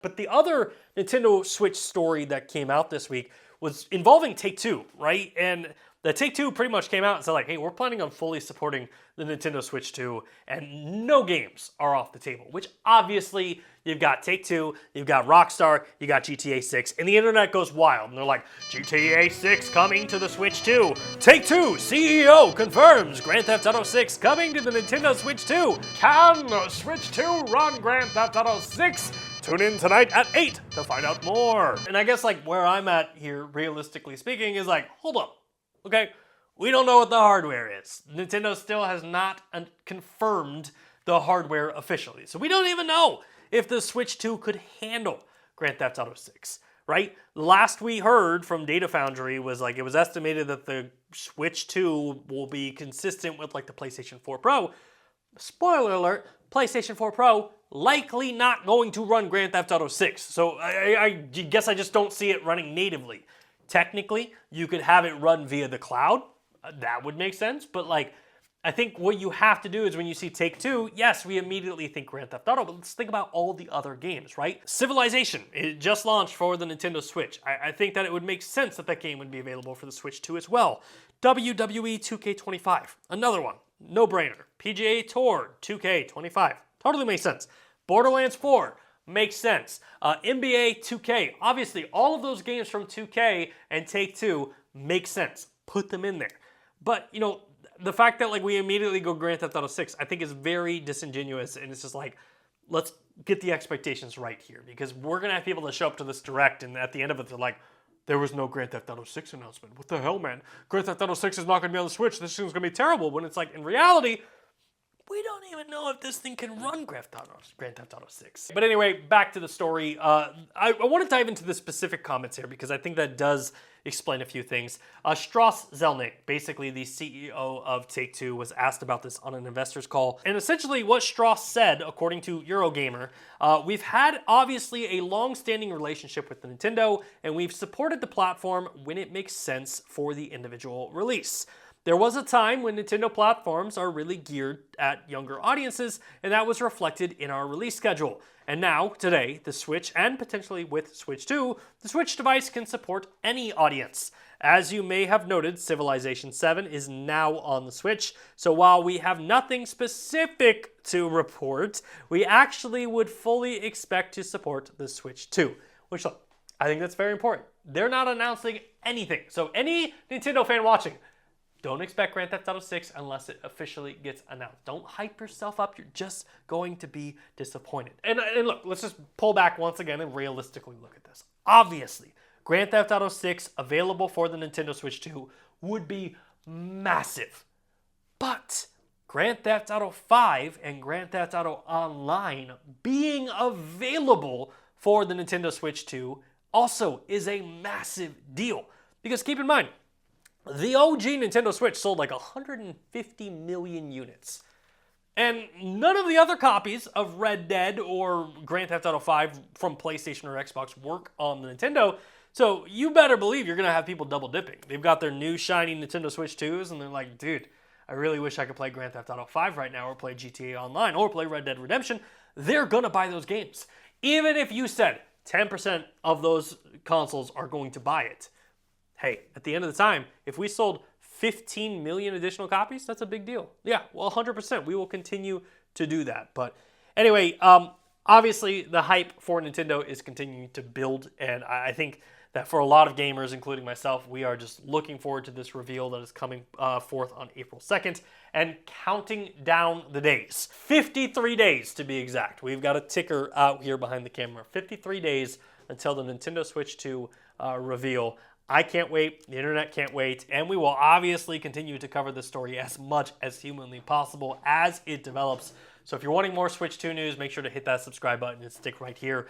But the other Nintendo Switch story that came out this week was involving Take-Two, right? And the Take-Two pretty much came out and said like, hey, we're planning on fully supporting the Nintendo Switch 2 and no games are off the table, which obviously you've got Take-Two, you've got Rockstar, you got GTA 6, and the internet goes wild. And they're like, GTA 6 coming to the Switch 2. Take-Two CEO confirms Grand Theft Auto 6 coming to the Nintendo Switch 2. Can the Switch 2 run Grand Theft Auto 6? Tune in tonight at 8 to find out more. And I guess like where I'm at here, realistically speaking, is like, hold up. Okay, we don't know what the hardware is. Nintendo still has not confirmed the hardware officially. So we don't even know if the Switch 2 could handle Grand Theft Auto 6, right? Last we heard from Data Foundry was like, it was estimated that the Switch 2 will be consistent with like the PlayStation 4 Pro. Spoiler alert, PlayStation 4 Pro likely not going to run Grand Theft Auto 6. So I guess I just don't see it running natively. Technically, you could have it run via the cloud. That would make sense. But like, I think what you have to do is when you see Take-Two, yes, we immediately think Grand Theft Auto, but let's think about all the other games, right? Civilization, it just launched for the Nintendo Switch. I think that it would make sense that that game would be available for the Switch 2 as well. WWE 2K25, another one, no brainer. PGA Tour 2K25, totally makes sense. Borderlands 4, makes sense. NBA 2K, obviously all of those games from 2K and Take-Two make sense. Put them in there. But, you know, the fact that like we immediately go Grand Theft Auto 6, I think is very disingenuous, and it's just like, let's get the expectations right here, because we're going to have people that show up to this direct, and at the end of it, they're like, there was no Grand Theft Auto 6 announcement. What the hell, man? Grand Theft Auto 6 is not going to be on the Switch. This thing's going to be terrible. When it's like, in reality, we don't even know if this thing can run Grand Theft Auto 6. But anyway, back to the story. I want to dive into the specific comments here because I think that does explain a few things. Strauss Zelnick, basically the CEO of Take-Two, was asked about this on an investor's call. And essentially what Strauss said, according to Eurogamer, we've had obviously a long-standing relationship with Nintendo, and we've supported the platform when it makes sense for the individual release. There was a time when Nintendo platforms are really geared at younger audiences, and that was reflected in our release schedule. And now, today, the Switch, and potentially with Switch 2, the Switch device can support any audience. As you may have noted, Civilization 7 is now on the Switch, so while we have nothing specific to report, we actually would fully expect to support the Switch 2. Which, look, I think that's very important. They're not announcing anything. So any Nintendo fan watching, don't expect Grand Theft Auto 6 unless it officially gets announced. Don't hype yourself up. You're just going to be disappointed. And look, let's just pull back once again and realistically look at this. Obviously, Grand Theft Auto 6 available for the Nintendo Switch 2 would be massive. But Grand Theft Auto 5 and Grand Theft Auto Online being available for the Nintendo Switch 2 also is a massive deal. Because keep in mind, the OG Nintendo Switch sold like 150 million units. And none of the other copies of Red Dead or Grand Theft Auto 5 from PlayStation or Xbox work on the Nintendo. So you better believe you're going to have people double dipping. They've got their new shiny Nintendo Switch 2s and they're like, dude, I really wish I could play Grand Theft Auto 5 right now or play GTA Online or play Red Dead Redemption. They're going to buy those games. Even if you said 10% of those consoles are going to buy it. Hey, at the end of the time, if we sold 15 million additional copies, that's a big deal. Yeah, well, 100%. We will continue to do that. But anyway, obviously, the hype for Nintendo is continuing to build. And I think that for a lot of gamers, including myself, we are just looking forward to this reveal that is coming forth on April 2nd and counting down the days. 53 days, to be exact. We've got a ticker out here behind the camera. 53 days until the Nintendo Switch 2 reveal. I can't wait, the internet can't wait, and we will obviously continue to cover this story as much as humanly possible as it develops. So if you're wanting more Switch 2 news, make sure to hit that subscribe button and stick right here.